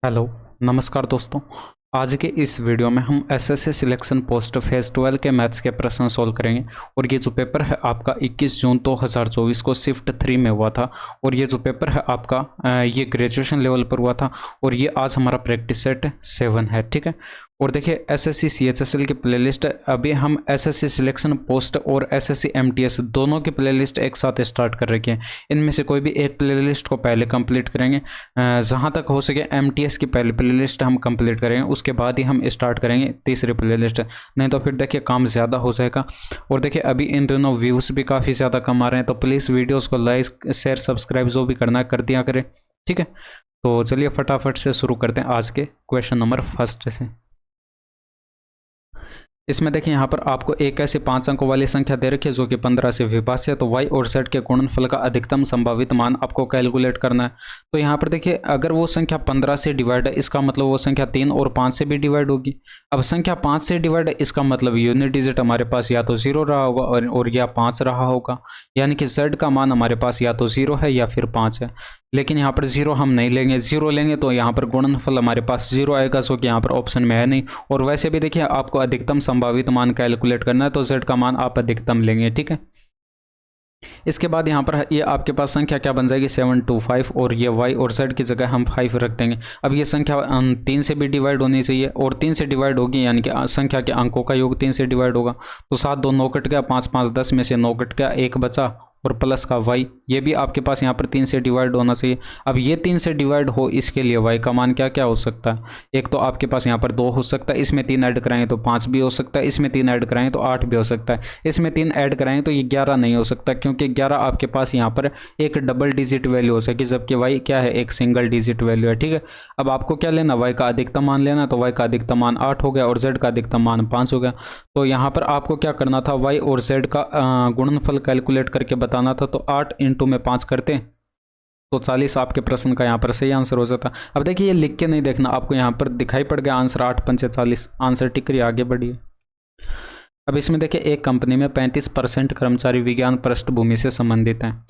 Hello. नमस्कार दोस्तों। आज के इस वीडियो में हम एसएससी सिलेक्शन पोस्ट फेज़ 12 के मैथ्स के प्रश्न सॉल्व करेंगे। और ये जो पेपर है आपका 21 जून 2024 को शिफ्ट 3 में हुआ था। और ये जो पेपर है आपका ये ग्रेजुएशन लेवल पर हुआ था। और ये आज हमारा प्रैक्टिस सेट 7 है, ठीक है। और देखिए एसएससी सीएचएसएल की प्लेलिस्ट अभी हम एसएससी सिलेक्शन पोस्ट और एसएससी एमटीएस दोनों की प्लेलिस्ट एक साथ स्टार्ट कर रखी है। इनमें से कोई भी एक प्लेलिस्ट को पहले कंप्लीट करेंगे। जहाँ तक हो सके एमटीएस की पहली प्लेलिस्ट हम कंप्लीट करेंगे, उसके बाद ही हम स्टार्ट करेंगे तीसरी प्लेलिस्ट। नहीं तो फिर देखिए काम ज़्यादा हो जाएगा। और देखिए अभी इन दिनों व्यूज़ भी काफ़ी ज़्यादा कम आ रहे हैं, तो प्लीज़ वीडियोज़ को लाइक शेयर सब्सक्राइब जो भी करना है कर दिया करें, ठीक है। तो चलिए फटाफट से शुरू करते हैं आज के क्वेश्चन नंबर फर्स्ट से। इसमें देखिए यहाँ पर आपको एक ऐसी 5 अंकों वाली संख्या दे रखी है जो कि 15 से विभाज्य है। तो y और z के गुणनफल का अधिकतम संभावित मान आपको कैलकुलेट करना है। तो यहाँ पर देखिए अगर वो संख्या 15 से डिवाइड है, इसका मतलब वो संख्या 3 और 5 से भी डिवाइड होगी। अब संख्या 5 से डिवाइड है, इसका मतलब यूनिट डिजिट हमारे पास या तो 0 रहा होगा और या 5 रहा होगा। यानी कि z का मान हमारे पास या तो 0 है या फिर 5 है। लेकिन यहाँ पर 0 हम नहीं लेंगे, 0 लेंगे तो यहाँ पर गुणनफल हमारे पास 0 आएगा, जो कि यहाँ पर ऑप्शन में है नहीं। और वैसे भी देखिए आपको अधिकतम संभावित मान कैलकुलेट करना है, तो z का मान आप अधिकतम लेंगे, ठीक है। इसके बाद यहाँ पर ये आपके पास संख्या क्या बन जाएगी 725, और ये y और z की जगह हम 5 रख देंगे। अब ये संख्या 3 से भी डिवाइड होनी चाहिए, और 3 से डिवाइड होगी यानी कि संख्या के अंकों का योग 3 से डिवाइड होगा। तो 7 2 9 कट गया, 5 5 10 में से 9 कट गया, 1 बचा, और प्लस का y, ये भी आपके पास यहाँ पर 3 से डिवाइड होना चाहिए। अब ये 3 से डिवाइड हो, इसके लिए y का मान क्या क्या हो सकता है। एक तो आपके पास यहाँ पर 2 हो सकता है, इसमें 3 ऐड कराएं तो 5 भी हो सकता है, इसमें 3 ऐड कराएं तो 8 भी हो सकता है, इसमें 3 ऐड कराएं तो ये 11 नहीं हो सकता, क्योंकि 11 आपके पास यहाँ पर एक डबल डिजिट वैल्यू हो सके, जबकि y क्या है, एक सिंगल डिजिट वैल्यू है, ठीक है। अब आपको क्या लेना, y का अधिकतम मान लेना। तो y का अधिकतम मान 8 हो गया और z का अधिकतम मान 5 हो गया। तो यहाँ पर आपको क्या करना था, y और z का गुणनफल कैलकुलेट करके बताना था। तो 8 इंटू में 5 करते तो 40 आपके प्रश्न का यहाँ पर सही आंसर हो जाता। अब देखिए ये लिख के नहीं देखना, आपको यहाँ पर दिखाई पड़ गया आंसर 8 पंचे 40, आंसर टिक रही, आगे बढ़िए। अब इसमें देखिए एक कंपनी में 35% कर्मचारी विज्ञान पृष्ठभूमि से संबंधित हैं,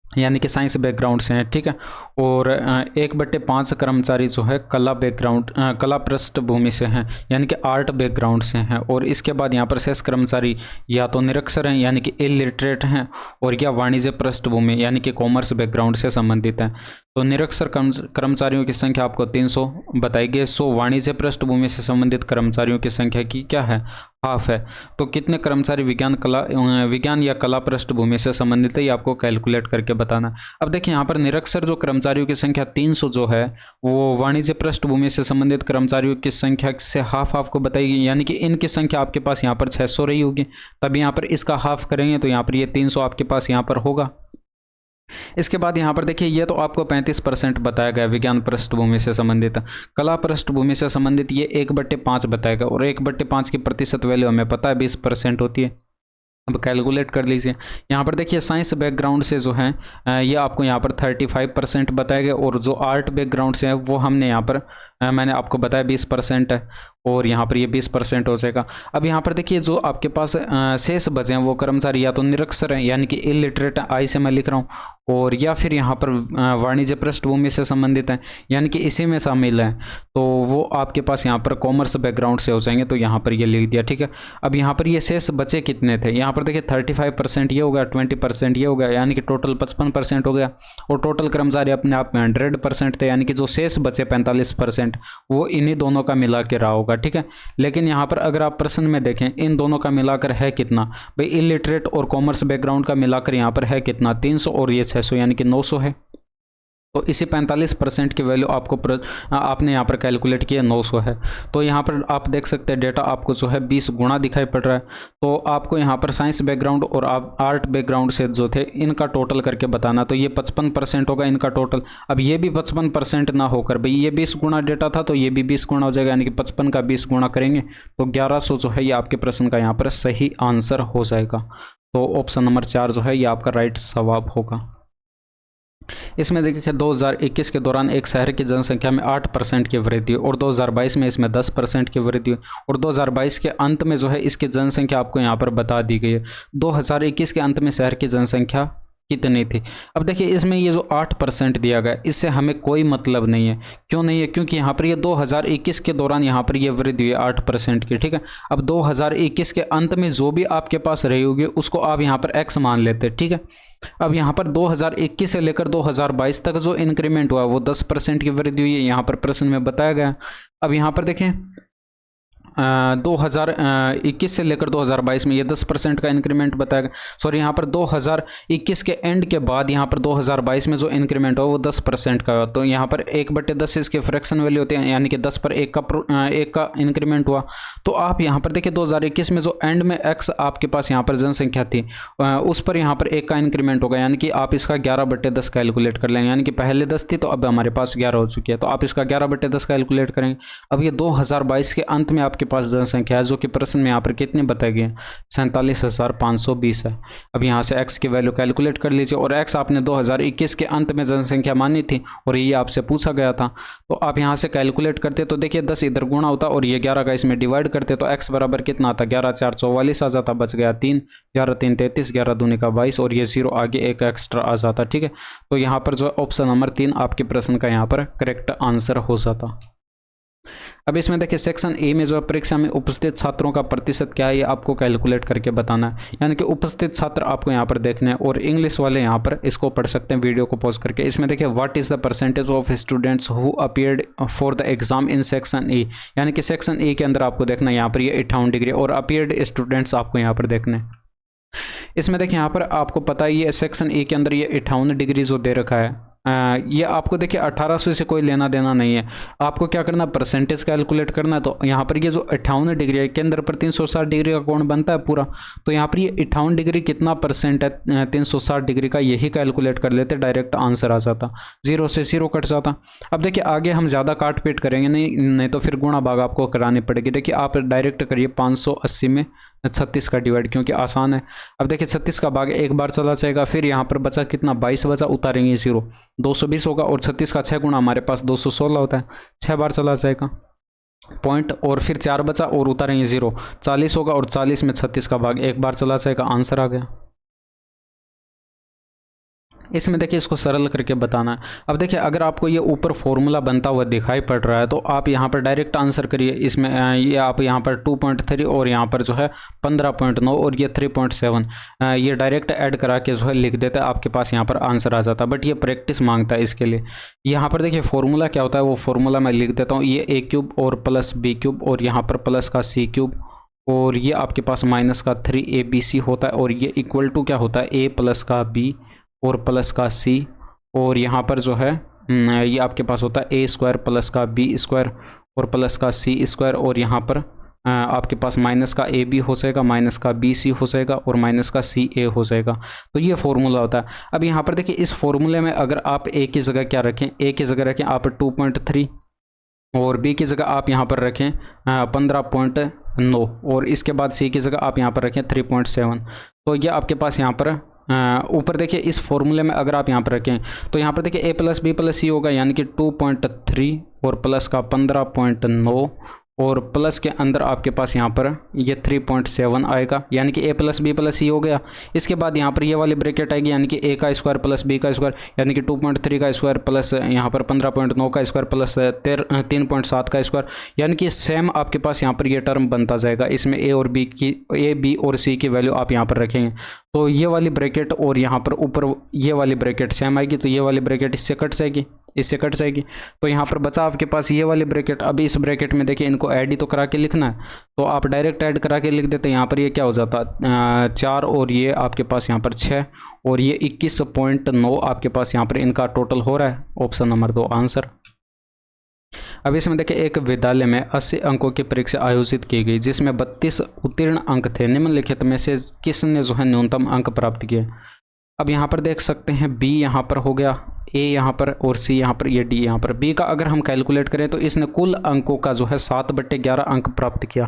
यानी कि साइंस बैकग्राउंड से हैं, ठीक है। और 1/5 कर्मचारी जो है कला पृष्ठभूमि से हैं, यानी कि आर्ट बैकग्राउंड से हैं। और इसके बाद यहाँ पर शेष कर्मचारी या तो निरक्षर हैं यानी कि इलिटरेट हैं, और या वाणिज्य पृष्ठभूमि यानी कि कॉमर्स बैकग्राउंड से संबंधित हैं। तो निरक्षर कर्मचारियों की संख्या आपको 300 बताई गई। 100 वाणिज्य पृष्ठभूमि से संबंधित कर्मचारियों की संख्या की क्या है, हाफ है। तो कितने कर्मचारी विज्ञान या कला पृष्ठभूमि से संबंधित है, ये आपको कैलकुलेट करके बताना। अब देखिए यहाँ पर निरक्षर जो कर्मचारियों की संख्या 300 जो है, वो वाणिज्य पृष्ठभूमि से संबंधित कर्मचारियों की संख्या से हाफ आपको बताएगी, यानी कि इनकी संख्या आपके पास यहाँ पर 600 रही होगी। तब यहाँ पर इसका हाफ करेंगे तो यहाँ पर ये 300 आपके पास यहाँ पर होगा। इसके बाद यहाँ पर देखिए ये तो आपको 35% बताया गया विज्ञान पृष्ठभूमि से संबंधित। कला पृष्ठभूमि से संबंधित ये 1/5 बताएगा, और 1/5 की प्रतिशत वैल्यू हमें पता है 20% होती है। अब कैलकुलेट कर लीजिए। यहाँ पर देखिए साइंस बैकग्राउंड से जो है ये आपको यहाँ पर 35% बताएगा, और जो आर्ट बैकग्राउंड से है वो हमने यहाँ पर मैंने आपको बताया 20% है, और यहाँ पर ये 20% हो जाएगा। अब यहाँ पर देखिए जो आपके पास शेष बचे हैं वो कर्मचारी या तो निरक्षर हैं यानी कि इलिटरेट आई से मैं लिख रहा हूँ, और या फिर यहाँ पर वाणिज्य पृष्ठभूमि से संबंधित हैं यानी कि इसी में शामिल हैं। तो वो आपके पास यहाँ पर कॉमर्स बैकग्राउंड से हो जाएंगे, तो यहाँ पर ये लिख दिया, ठीक है। अब यहाँ पर ये शेष बचे कितने थे, यहाँ पर देखिए 35% ये हो गया, 20% ये हो गया, यानी कि टोटल 55% हो गया। और टोटल कर्मचारी अपने आप में 100% थे, यानी कि जो शेष बचे 45% वो इन्हीं दोनों का मिला के रहा होगा, ठीक है। लेकिन यहाँ पर अगर आप प्रश्न में देखें इन दोनों का मिलाकर है कितना, भाई इलिटरेट और कॉमर्स बैकग्राउंड का मिलाकर यहाँ पर है कितना 300, और ये 600 यानी कि 900 है। तो इसी 45% की वैल्यू आपने यहाँ पर कैलकुलेट किया 900 है। तो यहाँ पर आप देख सकते हैं डेटा आपको जो है 20 गुना दिखाई पड़ रहा है। तो आपको यहाँ पर साइंस बैकग्राउंड और आप आर्ट बैकग्राउंड से जो थे इनका टोटल करके बताना। तो ये 55% होगा इनका टोटल। अब ये भी 55% ना होकर भाई ये 20 गुना डेटा था, तो ये भी 20 गुना हो जाएगा, यानी कि 55 का 20 गुना करेंगे तो 1100 जो है ये आपके प्रश्न का यहाँ पर सही आंसर हो जाएगा। तो ऑप्शन नंबर 4 जो है ये आपका राइट जवाब होगा। इसमें देखिए 2021 के दौरान एक शहर की जनसंख्या में 8% की वृद्धि हुई, और 2022 में इसमें 10% की वृद्धि हुई, और 2022 के अंत में जो है इसकी जनसंख्या आपको यहाँ पर बता दी गई है। 2021 के अंत में शहर की जनसंख्या कितनी थी। अब देखिए इसमें ये जो 8% दिया गया इससे हमें कोई मतलब नहीं है। क्यों नहीं है? क्योंकि यहाँ पर ये 2021 के दौरान यहाँ पर ये वृद्धि हुई 8% की, ठीक है। अब 2021 के अंत में जो भी आपके पास रही होगी उसको आप यहाँ पर x मान लेते हैं, ठीक है। अब यहाँ पर 2021 से लेकर 2022 तक जो इंक्रीमेंट हुआ वो 10% की वृद्धि हुई है, यहाँ पर प्रश्न में बताया गया। अब यहाँ पर देखें 2021 से लेकर 2022 में ये 10% का इंक्रीमेंट बताया गया। सॉरी, यहाँ पर 2021 के एंड के बाद यहाँ पर 2022 में जो इंक्रीमेंट हुआ वो 10% का हुआ। तो यहाँ पर 1/10 इसके फ्रैक्शन वैल्यू होते हैं, यानी कि 10 पर 1 का इंक्रीमेंट हुआ। तो आप यहाँ पर देखिए 2021 में जो एंड में x आपके पास यहाँ पर जनसंख्या थी उस पर यहाँ पर 1 का इंक्रीमेंट होगा, यानी कि आप इसका 11/10 कैलकुलेट कर लेंगे। यानी कि पहले 10 थी तो अब हमारे पास 11 हो चुकी है, तो आप इसका 11/10 कैलकुलेट करेंगे। अब ये 2022 के अंत में आपके पास जनसंख्या है जो कि प्रश्न में यहाँ पर कितनी बताई गई है, 47,520 है। अब यहाँ से x की वैल्यू कैलकुलेट कर लीजिए, और x आपने 2021 के अंत में जनसंख्या मानी थी और ये आपसे पूछा गया था। तो आप यहाँ से कैलकुलेट करते तो देखिए 10 इधर गुणा होता और ये 11 का इसमें डिवाइड करते तो x बराबर कितना आता, 11 4 44 आ जाता, बच गया 3, 11 3 33, 11 दूनी का 22 और ये 0 आगे एक एक्स्ट्रा आ जाता, ठीक है। तो यहाँ पर जो ऑप्शन नंबर 3 आपके प्रश्न का यहाँ पर करेक्ट आंसर हो जाता। अब इसमें देखिए सेक्शन ए में जो परीक्षा में उपस्थित छात्रों का प्रतिशत क्या है ये आपको कैलकुलेट करके बताना है, यानी कि उपस्थित छात्र आपको यहाँ पर देखने हैं, और इंग्लिश वाले यहाँ पर इसको पढ़ सकते हैं वीडियो को पॉज करके। इसमें देखिए what is the percentage of students who appeared for the exam in section A, यानी कि सेक्शन ए के अंदर आपको देखना है यहाँ पर ये 58 डिग्री, और अपीयर्ड स्टूडेंट्स आपको यहाँ पर देखने। इसमें देखिए यहाँ पर आपको पता है ये सेक्शन ए के अंदर ये 58 डिग्री जो दे रखा है ये आपको देखिए 1800 से कोई लेना देना नहीं है। आपको क्या करना, परसेंटेज कैलकुलेट करना है। तो यहाँ पर ये जो 58 डिग्री है के अंदर पर 360 डिग्री का कोण बनता है पूरा, तो यहाँ पर ये 58 डिग्री कितना परसेंट है 360 डिग्री का, यही कैलकुलेट कर लेते, डायरेक्ट आंसर आ जाता, 0 से 0 कट जाता। अब देखिए आगे हम ज़्यादा काट पीट करेंगे नहीं तो फिर गुणा भाग आपको करानी पड़ेगी। देखिए आप डायरेक्ट करिए 580 में 36 का डिवाइड, क्योंकि आसान है। अब देखिए 36 का भाग एक बार चला जाएगा, फिर यहाँ पर बचा कितना 22 बचा, उतारेंगे 0, 220 होगा, और 36 का 6 गुना हमारे पास 216 होता है, 6 बार चला जाएगा पॉइंट, और फिर 4 बचा और उतारेंगे 0, 40 होगा, और 40 में 36 का भाग एक बार चला जाएगा, आंसर आ गया। इसमें देखिए इसको सरल करके बताना है। अब देखिए अगर आपको ये ऊपर फॉर्मूला बनता हुआ दिखाई पड़ रहा है तो आप यहाँ पर डायरेक्ट आंसर करिए। इसमें ये आप यहाँ पर 2.3 और यहाँ पर जो है 15.9 और ये 3.7 ये डायरेक्ट ऐड करा के जो है लिख देता है, आपके पास यहाँ पर आंसर आ जाता है। बट ये प्रैक्टिस मांगता है इसके लिए। यहाँ पर देखिए फॉर्मूला क्या होता है, वो फॉर्मूला मैं लिख देता हूँ। ये a³ और प्लस b³ और यहाँ पर प्लस का c³ और ये आपके पास माइनस का 3abc होता है, और ये इक्वल टू क्या होता है a प्लस का b और प्लस का c, और यहाँ पर जो है ये आपके पास होता है a² प्लस का b² और प्लस का c², और यहाँ पर आपके पास माइनस का ab हो जाएगा, माइनस का bc हो जाएगा और माइनस का ca हो जाएगा। तो ये फॉर्मूला होता है। अब यहाँ पर देखिए इस फॉर्मूले में अगर आप a की जगह क्या रखें, a की जगह रखें आप 2.3 और b की जगह आप यहाँ पर रखें 15.9 और इसके बाद c की जगह आप यहाँ पर रखें 3.7। तो ये आपके पास यहाँ पर ऊपर देखिए इस फॉर्मूले में अगर आप यहाँ पर रखें तो यहाँ पर देखिए a प्लस बी प्लस सी होगा, यानी कि 2.3 और प्लस का 15.9 और प्लस के अंदर आपके पास यहाँ पर ये 3.7 आएगा, यानी कि a प्लस बी प्लस सी हो गया। इसके बाद यहाँ पर ये वाली ब्रैकेट आएगी, यानी कि a का स्क्वायर प्लस b का स्क्वायर, यानी कि 2.3 का स्क्वायर प्लस यहाँ पर 15.9 का स्क्वायर प्लस 3.7 का स्क्वायर, यानी कि सेम आपके पास यहाँ पर ये टर्म बनता जाएगा। इसमें a b और c की वैल्यू आप यहाँ पर रखेंगे तो ये वाली ब्रैकेट और यहाँ पर ऊपर ये वाली ब्रैकेट सेम आएगी, तो ये वाली ब्रैकेट इससे कट जाएगी, इससे कट जाएगी। तो यहाँ पर बचा आपके पास ये वाली ब्रैकेट। अब इस ब्रैकेट में देखिए इनको ऐड ही तो करा के लिखना है, तो आप डायरेक्ट ऐड करा के लिख देते हैं। यहाँ पर ये क्या हो जाता 4 और ये आपके पास यहाँ पर 6 और ये 21.9 आपके पास यहाँ पर इनका टोटल हो रहा है। Option number 2 answer. अब इसमें देखिए एक विद्यालय में 80 अंकों की परीक्षा आयोजित की गई जिसमें 32 उत्तीर्ण अंक थे। निम्नलिखित में से किसने जो है न्यूनतम अंक प्राप्त किए। अब यहाँ पर देख सकते हैं B यहाँ पर हो गया, A यहाँ पर और C यहाँ पर, ये D यहाँ पर। B का अगर हम कैलकुलेट करें तो इसने कुल अंकों का जो है 7/11 अंक प्राप्त किया।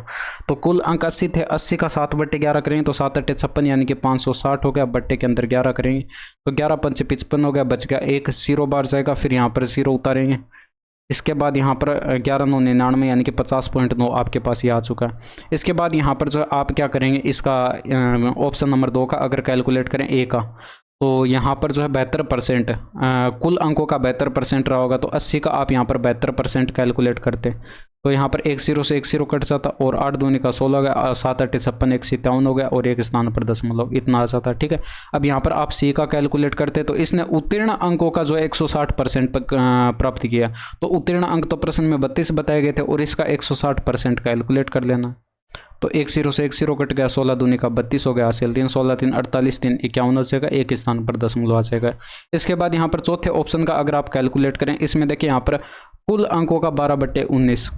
तो कुल अंक 80 थे, 80 का 7/11 करेंगे तो 7 8 56 यानी कि 560 हो गया। बट्टे के अंदर 11 करेंगे तो 11 5 55 हो गया, बच गया 1, 0 बार जाएगा, फिर यहाँ पर 0 उतारेंगे। इसके बाद यहाँ पर 11 9 99 यानी कि 50.9 आपके पास ये आ चुका है। इसके बाद यहाँ पर जो आप क्या करेंगे, इसका ऑप्शन नंबर 2 का अगर कैलकुलेट करें A का तो यहाँ पर जो है 72% कुल अंकों का 72% रहा होगा, तो 80 का आप यहाँ पर 72% कैलकुलेट करते। तो यहाँ पर 1 0 से 1 0 कट जाता और 8 दूनी का 16 हो गया, 7 8 56 1 57 हो गया और एक स्थान पर दशमलव इतना आ जाता। ठीक है, अब यहाँ पर आप सी का कैलकुलेट करते तो इसने उत्तीर्ण अंकों का जो है 160% प्राप्त किया। तो उत्तीर्ण अंक तो प्रश्न में 32 बताए गए थे और इसका 160% कैलकुलेट कर लेना। तो 1 0 से 1 0 कट गया, 16 दूनी का 32 हो गया, हासिल 3 16 3 48 3 51 हो जाएगा, एक स्थान पर दशमलव आ जाएगा। इसके बाद यहाँ पर चौथे ऑप्शन का अगर आप कैलकुलेट करें, इसमें देखिए यहाँ पर कुल अंकों का 12/19,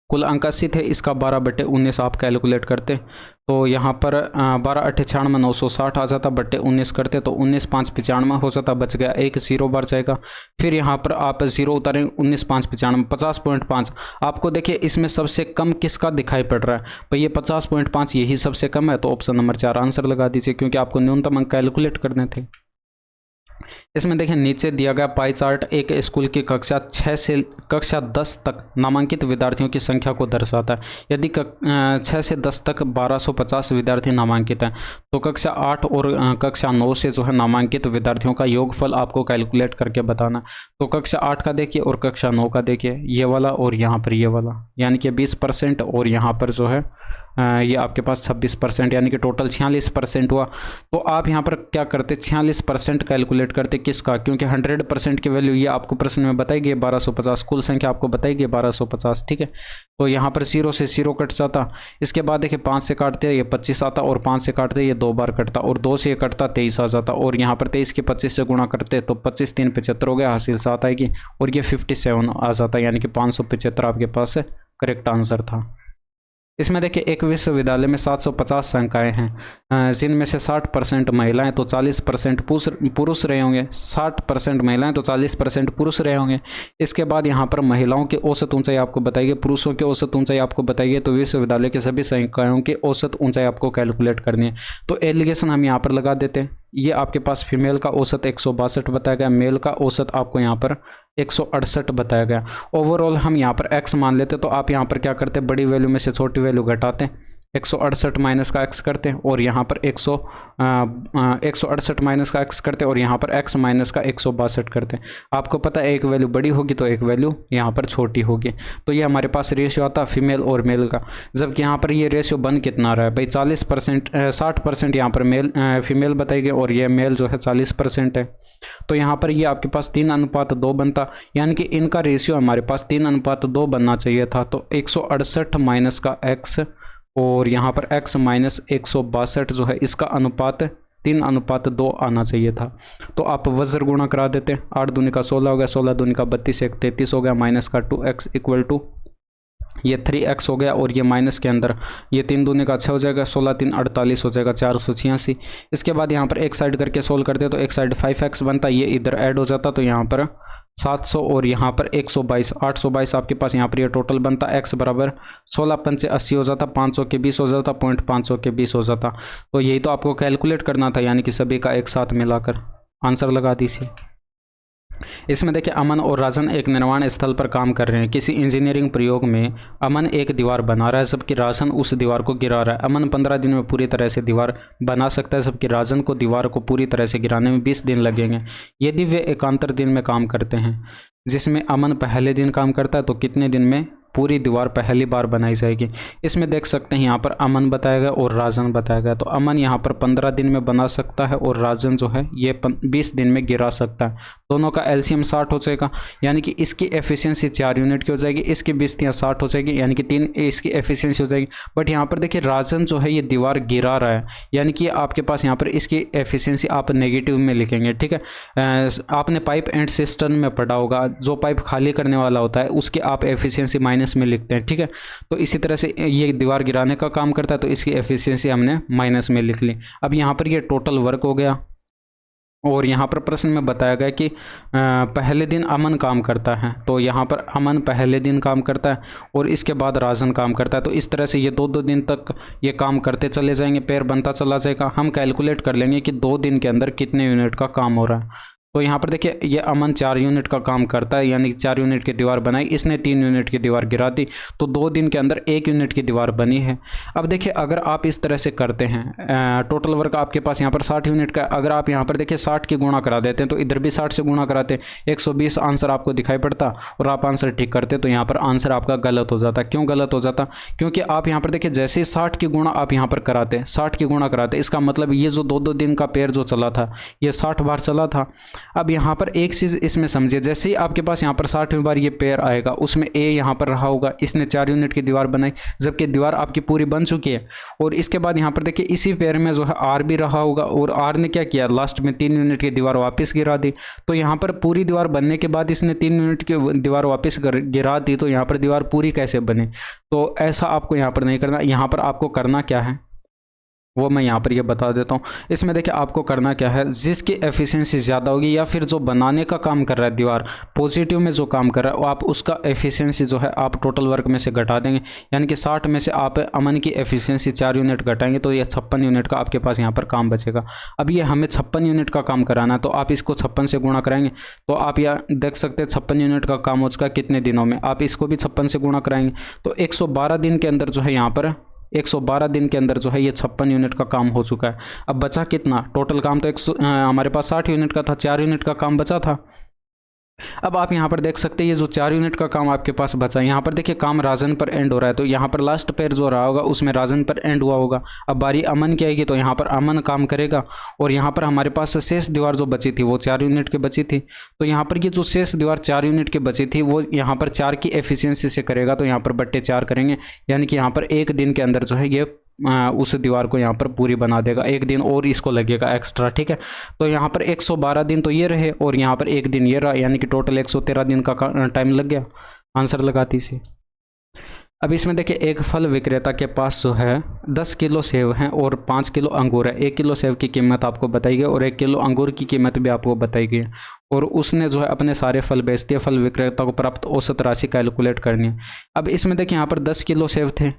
कुल अंक 80 थे, इसका 12/19 आप कैलकुलेट करते तो यहाँ पर 12 8 96 960 आ जाता, बट्टे 19 करते तो 19 5 95 हो जाता, बच गया एक 0 बार जाएगा। फिर यहाँ पर आप 0 उतारें, 19 5 95 50.5। आपको देखिए इसमें सबसे कम किसका दिखाई पड़ रहा है भाई, ये 50.5 यही सबसे कम है, तो ऑप्शन नंबर 4 आंसर लगा दीजिए, क्योंकि आपको न्यूनतम अंक कैलकुलेट करने थे। इसमें देखें नीचे दिया गया पाई चार्ट एक स्कूल की कक्षा 6 से कक्षा 10 तक नामांकित विद्यार्थियों की संख्या को दर्शाता है। यदि 6 से 10 तक 1250 विद्यार्थी नामांकित हैं, तो कक्षा 8 और कक्षा 9 से जो है नामांकित विद्यार्थियों का योगफल आपको कैलकुलेट करके बताना। तो कक्षा 8 का देखिए और कक्षा 9 का देखिए, ये वाला और यहाँ पर ये वाला, यानी कि 20% और यहाँ पर जो है ये आपके पास 26%, यानी कि टोटल 46% हुआ। तो आप यहाँ पर क्या करते, 46% कैलकुलेट करते किसका, क्योंकि 100% की वैल्यू ये आपको प्रश्न में बताएगी 1250, कुल संख्या आपको बताएगी 1250। ठीक है, तो यहाँ पर 0 से 0 कट जाता। इसके बाद देखिए 5 से काटते ये 25 आता और 5 से काटते ये 2 बार कटता और 2 से ये कटता 23 आ जाता और यहाँ पर 23 के 25 से गुणा करते तो 25 3 75 हो गया, हासिल 7 आएगी और ये 57 आ जाता, यानी कि 575 आपके पास करेक्ट आंसर था। इसमें देखिए एक विश्वविद्यालय में 750 संकायें हैं, जिनमें से 60% महिलाएं तो 40% पुरुष रहे होंगे, 60% महिलाएं तो 40% पुरुष रहे होंगे। इसके बाद यहाँ पर महिलाओं की औसत ऊंचाई आपको बताइए, पुरुषों की औसत ऊंचाई आपको बताइए, तो विश्वविद्यालय के सभी संकायों की औसत ऊंचाई आपको कैलकुलेट करनी है। तो एलिगेशन हम यहाँ पर लगा देते हैं। ये आपके पास फीमेल का औसत 162 बताया गया, मेल का औसत आपको यहाँ पर 168 बताया गया। ओवरऑल हम यहाँ पर x मान लेते, तो आप यहाँ पर क्या करते, बड़ी वैल्यू में से छोटी वैल्यू घटाते, 168 माइनस का x करते और यहाँ पर 168 माइनस का x करते और यहाँ पर x माइनस का 162 करते। आपको पता है एक वैल्यू बड़ी होगी तो एक वैल्यू यहाँ पर छोटी होगी, तो ये हमारे पास रेशियो आता फीमेल और मेल का। जबकि यहाँ पर ये रेशियो बन कितना रहा है भाई, 60% यहाँ पर फीमेल बताएगी और ये मेल जो है 40% है। तो यहाँ पर ये आपके पास 3:2 बनता, यानी कि इनका रेशियो हमारे पास 3:2 बनना चाहिए था। तो 168 माइनस का x और यहाँ पर x माइनस 162 जो है इसका अनुपात 3:2 आना चाहिए था। तो आप वज्र गुणा करा देते, 8 दूनी का 16 हो गया, 16 दूनी का 32 1 33 हो गया, माइनस का 2x इक्वल टू ये 3x हो गया और ये माइनस के अंदर ये 3 दूनी का 6 हो जाएगा, 16 3 48 हो जाएगा, 486। इसके बाद यहाँ पर एक साइड करके सोल्व करते तो एक साइड 5x बनता, ये इधर ऐड हो जाता तो यहाँ पर 700 और यहाँ पर 122 822 आपके पास यहाँ पर ये टोटल बनता। x बराबर 16 पंचे 80 हो जाता, 500 के 20 हो जाता, 500 के 20 हो जाता। तो यही तो आपको कैलकुलेट करना था, यानी कि सभी का एक साथ मिलाकर आंसर लगा दीजिए। इसमें देखिए अमन और राजन एक निर्माण स्थल पर काम कर रहे हैं। किसी इंजीनियरिंग प्रयोग में अमन एक दीवार बना रहा है, जबकि राजन उस दीवार को गिरा रहा है। अमन 15 दिन में पूरी तरह से दीवार बना सकता है, जबकि राजन को दीवार को पूरी तरह से गिराने में 20 दिन लगेंगे। यदि वे एकांतर दिन में काम करते हैं, जिसमें अमन पहले दिन काम करता है, तो कितने दिन में पूरी दीवार पहली बार बनाई जाएगी। इसमें देख सकते हैं यहाँ पर अमन बताया गया और राजन बताया गया। तो अमन यहाँ पर 15 दिन में बना सकता है और राजन जो है ये 20 दिन में गिरा सकता है। दोनों का एलसीएम 60 हो जाएगा, यानी कि इसकी एफिशिएंसी 4 यूनिट की हो जाएगी, इसकी 20 या 60 हो जाएगी, यानी कि 3 इसकी एफिशिएंसी हो जाएगी। बट यहाँ पर देखिए राजन जो है ये दीवार गिरा रहा है, यानी कि आपके पास यहाँ पर इसकी एफिशिएंसी आप नेगेटिव में लिखेंगे। ठीक है, आपने पाइप एंड सिस्टम में पढ़ा होगा, जो पाइप खाली करने वाला होता है उसकी आप एफिशिएंसी माइनस में लिखते हैं। ठीक है, तो इसी तरह से ये दीवार गिराने का काम करता है, तो इसकी एफिशिएंसी हमने माइनस में लिख ली। अब यहाँ पर ये टोटल वर्क हो गया और यहाँ पर प्रश्न में बताया गया कि पहले दिन अमन काम करता है, तो यहाँ पर अमन पहले दिन काम करता है और इसके बाद राजन काम करता है। तो इस तरह से ये 2 दिन तक ये काम करते चले जाएंगे, पेयर बनता चला जाएगा। हम कैलकुलेट कर लेंगे कि 2 दिन के अंदर कितने यूनिट का काम हो रहा है। तो यहाँ पर देखिए ये अमन 4 यूनिट का काम करता है, यानी 4 यूनिट की दीवार बनाई, इसने 3 यूनिट की दीवार गिरा दी, तो 2 दिन के अंदर 1 यूनिट की दीवार बनी है। अब देखिए अगर आप इस तरह से करते हैं, टोटल वर्क आपके पास यहाँ पर 60 यूनिट का, अगर आप यहाँ पर देखिए 60 की गुणा करा देते हैं तो इधर भी 60 से गुणा कराते, 120 आंसर आपको दिखाई पड़ता और आप आंसर ठीक करते, तो यहाँ पर आंसर आपका गलत हो जाता। क्यों गलत हो जाता? क्योंकि आप यहाँ पर देखिए जैसे ही 60 की गुणा आप यहाँ पर कराते, 60 की गुणा कराते, इसका मतलब ये जो 2-2 दिन का पेयर जो चला था ये 60 बार चला था। अब यहाँ पर एक चीज़ इसमें समझिए, जैसे ही आपके पास यहाँ पर 60वीं बार ये पेयर आएगा, उसमें ए यहाँ पर रहा होगा, इसने 4 यूनिट की दीवार बनाई, जबकि दीवार आपकी पूरी बन चुकी है। और इसके बाद यहाँ पर देखिए इसी पेयर में जो है आर भी रहा होगा, और आर ने क्या किया, लास्ट में 3 यूनिट की दीवार वापस गिरा दी। तो यहाँ पर पूरी दीवार बनने के बाद इसने 3 यूनिट की दीवार वापस गिरा दी, तो यहाँ पर दीवार पूरी कैसे बने? तो ऐसा आपको यहाँ पर नहीं करना। यहाँ पर आपको करना क्या है वो मैं यहाँ पर ये बता देता हूँ। इसमें देखिए आपको करना क्या है, जिसकी एफिशिएंसी ज़्यादा होगी या फिर जो बनाने का काम कर रहा है दीवार, पॉजिटिव में जो काम कर रहा है, वो आप उसका एफिशिएंसी जो है आप टोटल वर्क में से घटा देंगे। यानी कि 60 में से आप अमन की एफिशिएंसी 4 यूनिट घटाएंगे, तो ये 56 यूनिट का आपके पास यहाँ पर काम बचेगा। अब ये हमें 56 यूनिट का काम कराना है, तो आप इसको 56 से गुणा कराएंगे, तो आप यहाँ देख सकते हैं 56 यूनिट का काम हो चुका कितने दिनों में। आप इसको भी 56 से गुणा कराएंगे, तो 112 दिन के अंदर जो है यहाँ पर 112 दिन के अंदर जो है ये 56 यूनिट का काम हो चुका है। अब बचा कितना? टोटल काम तो हमारे पास 60 यूनिट का था, 4 यूनिट का काम बचा था। अब आप यहाँ पर देख सकते हैं ये जो 4 यूनिट का काम आपके पास बचा है, यहाँ पर देखिए काम राजन पर एंड हो रहा है, तो यहाँ पर लास्ट पेयर जो रहा होगा उसमें राजन पर एंड हुआ होगा। अब बारी अमन की आएगी, तो यहाँ पर अमन काम करेगा, और यहाँ पर हमारे पास शेष दीवार जो बची थी वो 4 यूनिट की बची थी, तो यहाँ पर ये जो शेष दीवार 4 यूनिट की बची थी वो यहाँ पर 4 की एफिशिएंसी से करेगा, तो यहाँ पर बट्टे 4 करेंगे, यानी कि यहाँ पर 1 दिन के अंदर जो है ये उस दीवार को यहाँ पर पूरी बना देगा। 1 दिन और इसको लगेगा एक्स्ट्रा, ठीक है। तो यहाँ पर 112 दिन तो ये रहे, और यहाँ पर 1 दिन ये रहा, यानी कि टोटल 113 दिन का टाइम लग गया आंसर लगाती से। अब इसमें देखिए एक फल विक्रेता के पास जो है 10 किलो सेब हैं और 5 किलो अंगूर है। 1 किलो सेब की कीमत आपको बताई गई और 1 किलो अंगूर की कीमत भी आपको बताई गई, और उसने जो है अपने सारे फल बेच दिए। फल विक्रेता को प्राप्त औसत राशि कैलकुलेट करनी है। अब इसमें देखिए यहाँ पर 10 किलो सेब थे